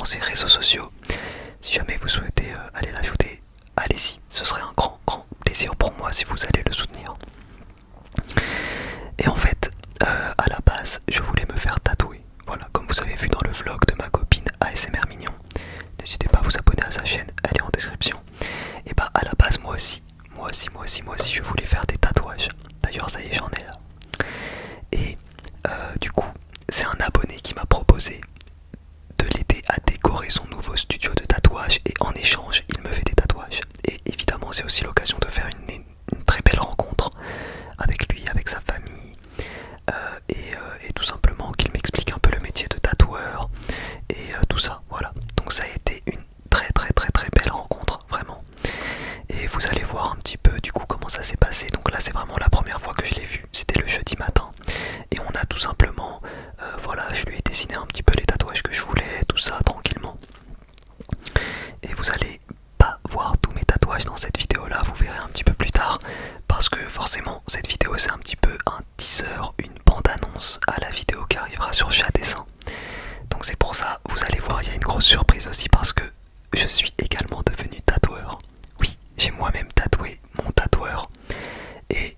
ses réseaux sociaux. Si jamais vous souhaitez aller l'ajouter, allez-y, ce serait un grand plaisir pour moi si vous allez le soutenir. Et en fait, à la base, je voulais me faire tatouer. Voilà, comme vous avez vu dans le vlog de ma copine ASMR Mignon, n'hésitez pas à vous abonner à sa chaîne, elle est en description. Et bah à la base, moi aussi, je voulais faire des tatouages. D'ailleurs, ça y est, j'en ai là. Et du coup, c'est un abonné qui m'a proposé de l'aider à décorer son nouveau studio de tatouage, et en échange, il me fait des tatouages. Et évidemment, c'est aussi l'occasion de faire une très belle rencontre avec lui, avec sa famille, et tout simplement qu'il m'explique un peu le métier de tatoueur et tout ça. Voilà. Donc ça a été une très belle rencontre, vraiment. Et vous allez voir un petit peu du coup comment ça s'est passé. Donc là, c'est vraiment la première fois que je l'ai vu. C'était le jeudi matin. Et on a tout simplement, voilà, je lui ai dessiné un petit peu les tatouages que je voulais, tout ça tranquillement. Et vous allez pas voir tous mes tatouages dans cette vidéo là, vous verrez un petit peu plus tard, parce que forcément cette vidéo c'est un petit peu un teaser, une bande-annonce à la vidéo qui arrivera sur Chat Dessin. Donc c'est pour ça, vous allez voir, il y a une grosse surprise aussi, parce que je suis également devenu tatoueur. Oui, j'ai moi-même tatoué mon tatoueur. Et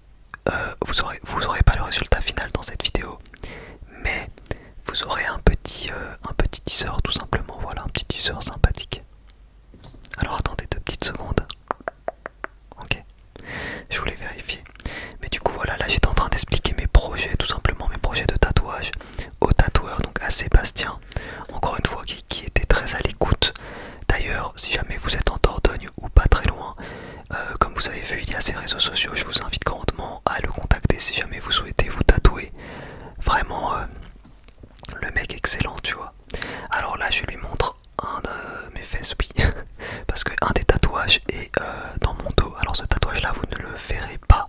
vous aurez pas le résultat final dans cette vidéo, mais vous aurez un petit teaser tout simplement. Voilà, un petit teaser sympathique. Alors attendez 2 petites secondes. Ok, je voulais vérifier. Mais du coup voilà, là j'étais en train d'expliquer mes projets, tout simplement mes projets de tatouage au tatoueur, donc à Sébastien, encore une fois qui était très à l'écoute. D'ailleurs, si jamais vous êtes en Dordogne ou pas très loin, comme vous avez vu, il y a ses réseaux sociaux, je vous invite grandement à le contacter si jamais vous souhaitez vous tatouer. Vraiment, le mec excellent, tu vois. Alors là, je lui montre un de mes fesses, oui, parce que un des tatouages est dans mon dos. Alors ce tatouage-là, vous ne le verrez pas,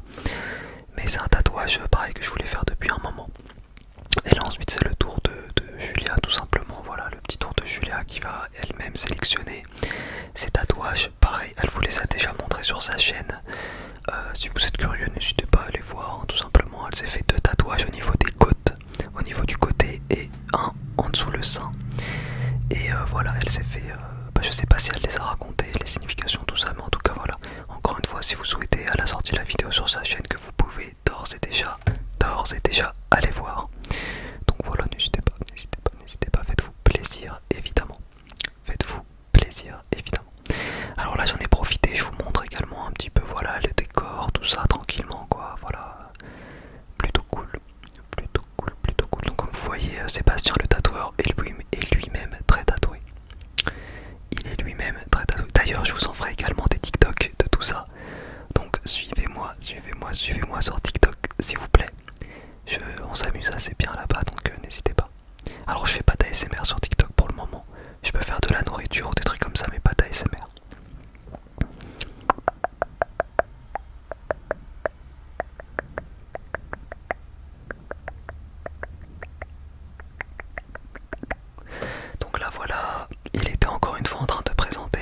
mais c'est un tatouage pareil que je voulais faire depuis un moment. Et là ensuite c'est le tour de Julia, tout simplement. Voilà, le petit tour de Julia qui va elle-même sélectionner ses tatouages. Pareil, elle vous les a déjà montrés sur sa chaîne. Si vous êtes curieux, n'hésitez pas à aller voir, hein, tout simplement. Elle s'est fait 2 tatouages au niveau des côtes, au niveau du côté, et un en dessous le sein. Et voilà, elle s'est fait, je sais pas si elle les a racontés, les significations, tout ça, mais en tout cas voilà. Encore une fois, si vous souhaitez, à la sortie de la vidéo sur sa chaîne, que vous pouvez d'ores et déjà aller voir. Donc voilà, n'hésitez pas, faites-vous plaisir, évidemment. Faites-vous plaisir, évidemment. Alors là, j'en ai profité, je vous montre également un petit peu, voilà, le décor, tout ça, tranquillement, quoi, voilà. Plutôt cool. Donc comme vous voyez, Sébastien le tatoueur est lui-même très tatoué. Il est lui-même très tatoué. D'ailleurs, je vous en ferai également des TikTok de tout ça. Donc suivez-moi sur TikTok, s'il vous plaît. On s'amuse assez bien là-bas, donc n'hésitez pas. Alors je fais pas d'ASMR sur TikTok pour le moment. Je peux faire de la nourriture ou des trucs comme ça, mais pas d'ASMR. Donc là voilà, il était encore une fois en train de présenter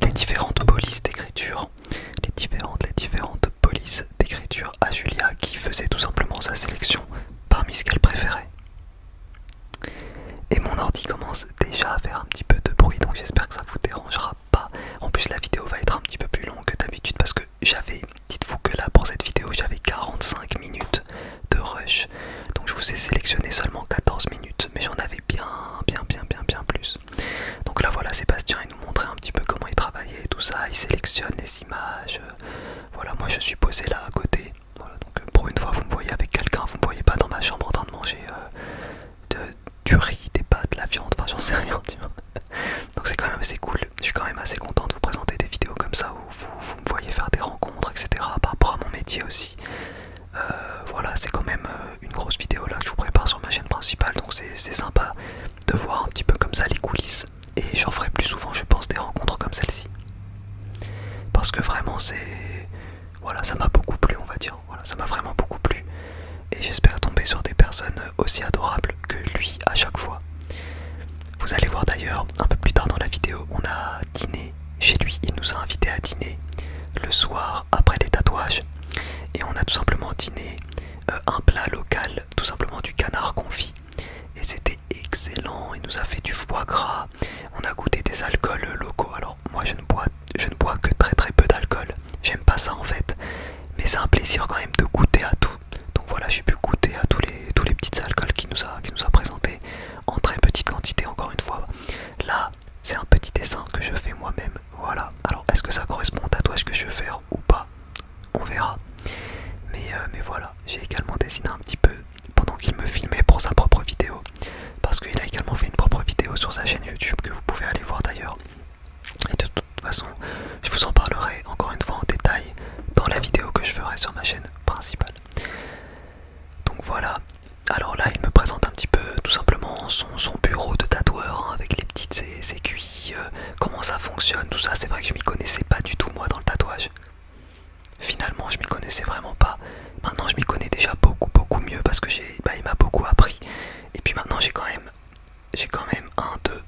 les différentes polices d'écriture. Les différentes polices d'écriture à Julia, qui faisait tout simplement sa sélection parmi ce qu'elle préférait. Et mon ordi commence déjà à faire un petit peu de bruit, donc j'espère que ça vous dérangera pas. En plus la vidéo va être un petit peu plus longue que d'habitude, parce que dites-vous que là pour cette vidéo j'avais 45 minutes de rush. Donc je vous ai sélectionné seulement 14 minutes, mais j'en avais bien plus. Donc là voilà, Sébastien il nous montrait un petit peu comment il travaillait, tout ça, il sélectionne les images. Voilà, moi je suis posé là à côté. Voilà, donc pour une fois vous me voyez avec quelqu'un, vous me voyez pas dans ma chambre en train de manger du riz, des pâtes, de la viande, enfin j'en sais rien, tu vois. Donc c'est quand même assez cool, je suis quand même assez content de vous présenter des vidéos comme ça où vous me voyez faire des rencontres, etc. par rapport à mon métier aussi. Voilà, c'est quand même une grosse vidéo là que je vous prépare sur ma chaîne principale, donc c'est sympa de voir un petit peu comme ça les coulisses. Et j'en ferai plus souvent, je pense, des rencontres comme celle-ci. Parce que vraiment voilà, ça m'a beaucoup plu, on va dire. Voilà, ça m'a vraiment beaucoup plu. Et j'espère tomber sur des personnes aussi adorables que lui à chaque fois. Vous allez voir d'ailleurs, un peu plus tard dans la vidéo, on a dîné chez lui. Il nous a invités à dîner le soir après les tatouages. Et on a tout simplement dîné un plat local, tout simplement du canard confit. Et c'était excellent, il nous a fait du foie gras, des alcools locaux. Alors moi je ne bois que très très peu d'alcool. J'aime pas ça en fait. Mais c'est un plaisir quand même de goûter à tout. Donc voilà, j'ai pu goûter à tous les petits alcools qu'il nous a présentés en très petite quantité encore une fois. Là, c'est un petit dessin que je fais moi-même. Voilà. Alors est-ce que ça correspond au tatouage que je vais faire ou pas? On verra. Mais voilà, j'ai également dessiné un petit peu pendant qu'il me filmait pour sa propre vidéo. Parce qu'il a également fait une propre vidéo sur sa chaîne YouTube que vous pouvez aller voir d'ailleurs. Et de toute façon, je vous en parlerai encore une fois en détail dans la vidéo que je ferai sur ma chaîne principale. Donc voilà, alors là il me présente un petit peu tout simplement son bureau de tatoueur hein, avec les petites aiguilles, comment ça fonctionne, tout ça. C'est vrai que je m'y connaissais pas du tout moi dans le tatouage. Finalement je m'y connaissais vraiment pas. Maintenant je m'y connais déjà beaucoup mieux parce que il m'a beaucoup appris. Et puis maintenant j'ai quand même 1, 2,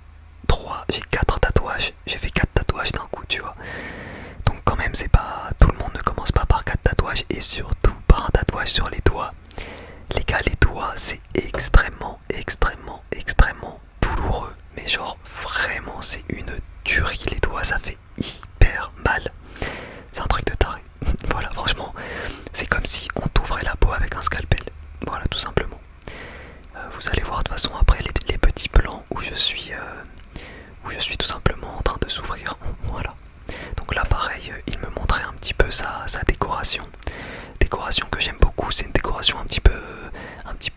3, j'ai 4 tatouages. J'ai fait 4 tatouages d'un coup, tu vois. Donc quand même c'est pas, tout le monde ne commence pas par 4 tatouages et surtout par un tatouage sur les doigts. Les gars, les doigts c'est extrêmement douloureux. Mais genre vraiment c'est une tuerie, les doigts ça fait hyper mal. C'est un truc de taré. Voilà, franchement, c'est comme si on t'ouvrait la peau avec un scalpel. Voilà, tout simplement. Vous allez voir de toute façon après les petits plans où je suis tout simplement en train de s'ouvrir. Voilà. Donc là pareil, il me montrait un petit peu sa décoration. Décoration que j'aime beaucoup, c'est une décoration un petit peu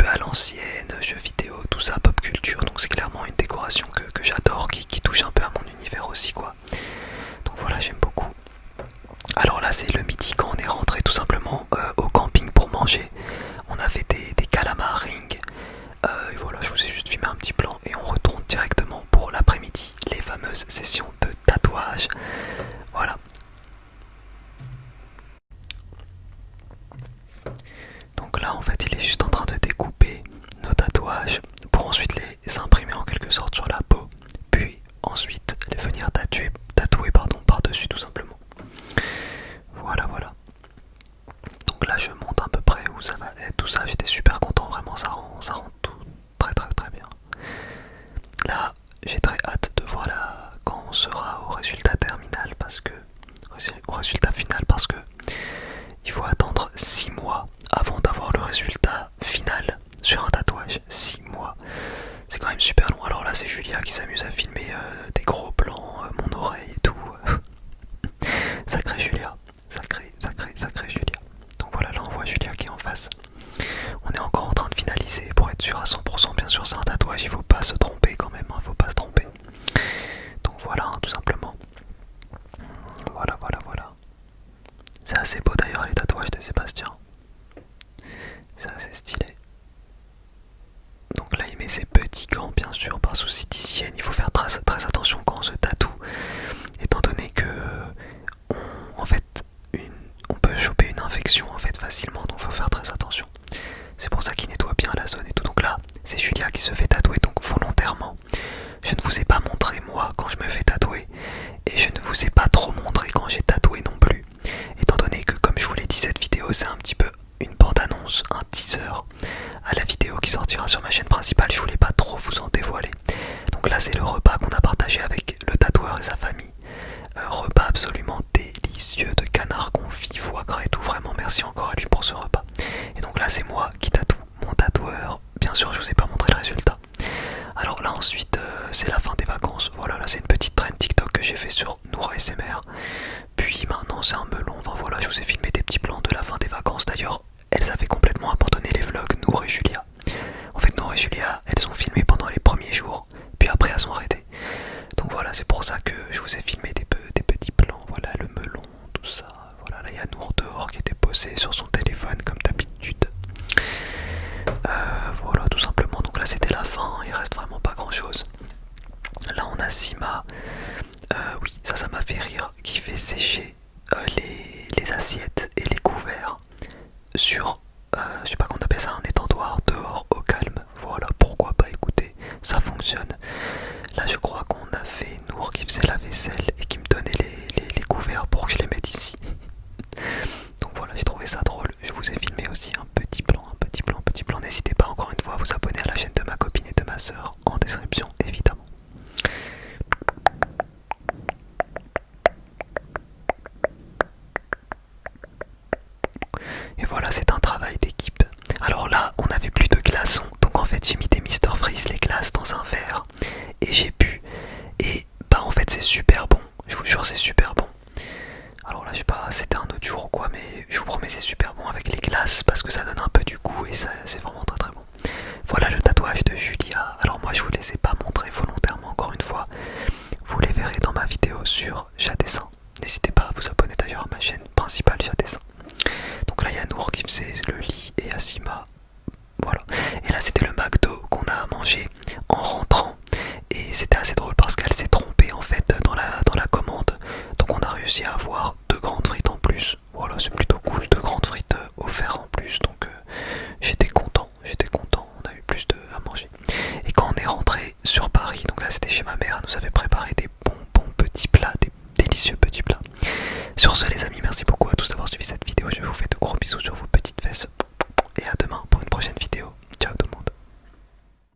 à l'ancienne, jeux vidéo, tout ça, pop culture. Donc c'est clairement une décoration que j'adore, qui touche un peu à mon univers aussi quoi. Donc voilà, j'aime beaucoup. Alors là c'est le midi quand on est rentré tout simplement au camping pour manger. On avait des calamars ring. Et voilà, je vous ai juste filmé un petit plan et on retourne directement pour l'après-midi, les fameuses sessions de tatouage. Voilà. Donc là en fait il est juste en train de découper nos tatouages pour ensuite les imprimer en quelque sorte sur la peau, puis ensuite les venir tatouer par-dessus tout simplement. Voilà. Donc là je monte à peu près où ça va être, tout ça, j'étais super content, vraiment ça rend tout très bien. Là j'ai très hâte de voir quand on sera au résultat terminal au résultat final parce que il faut attendre 6 mois avant d'avoir le résultat final sur un tatouage. 6 mois, c'est quand même super long. Alors là c'est Julia qui s'amuse à filmer des gros plans, mon oreille et tout. Sacré Julia, sacré Julia. Donc voilà, là on voit Julia qui est en face. On est encore en train de finaliser pour être sûr à 100%. Bien sûr c'est un tatouage, il faut pas se tromper quand même, faut pas se tromper. Donc voilà, hein, tout simplement. Voilà. C'est assez beau d'ailleurs les tatouages de Sébastien. C'est assez stylé. Donc là il met ses petits gants bien sûr par souci d'hygiène. Il faut faire très attention quand on se tatoue. Étant donné que on peut choper une infection en fait facilement. Donc il faut faire très attention. C'est pour ça qu'il nettoie bien la zone et tout. Donc là c'est Julia qui se fait tatouer donc volontairement. Je ne vous ai pas montré moi quand je me fais tatouer. Et je ne vous ai pas trop montré quand j'ai tatoué non plus. Étant donné que comme je vous l'ai dit cette vidéo c'est un petit peu une bande-annonce, un teaser à la vidéo qui sortira sur ma chaîne principale, je voulais pas trop vous en dévoiler. Donc là c'est le repas qu'on a partagé avec le tatoueur et sa famille. Repas absolument délicieux de canard confit, foie gras et tout, vraiment merci encore à lui pour ce repas. Et donc là c'est moi qui tatoue mon tatoueur, bien sûr je vous ai pas montré le résultat. Alors là ensuite c'est la fin des vacances, voilà là c'est une petite traîne TikTok que j'ai fait sur Noura SMR. Puis maintenant c'est un melon, enfin voilà je vous ai filmé des petits plans de la fin des vacances. D'ailleurs elles avaient complètement abandonné les vlogs, Noura et Julia. En fait Noura et Julia elles ont filmé pendant les premiers jours, puis après elles ont arrêté. Donc voilà c'est pour ça que je vous ai filmé des petits plans, voilà le melon, tout ça. Voilà là il y a Nour dehors qui était posé sur son téléphone comme d'habitude. Voilà tout simplement, donc là c'était la fin, il reste vraiment pas grand chose. Là on a Sima, oui ça m'a fait rire, qui fait sécher les assiettes et les couverts sur, je sais pas comment on appelle ça, un étendoir dehors au calme. Voilà, pourquoi pas, écoutez, ça fonctionne. Là je crois qu'on a fait Nour qui faisait la vaisselle et qui me donnait les couverts pour que je les mette ici. Donc voilà, j'ai trouvé ça drôle. Je vous ai filmé aussi un petit plan. N'hésitez pas encore une fois à vous abonner à la chaîne de ma copine et de ma soeur en description évidemment. vous les ai pas montrés volontairement encore une fois. Vous les verrez dans ma vidéo sur Chat Dessin. N'hésitez pas à vous abonner d'ailleurs à ma chaîne principale Chat Dessin. Donc là il y a Nour qui faisait le lit et Asima. Voilà. Et là c'était le McDo qu'on a mangé en rentrant. Et c'était assez drôle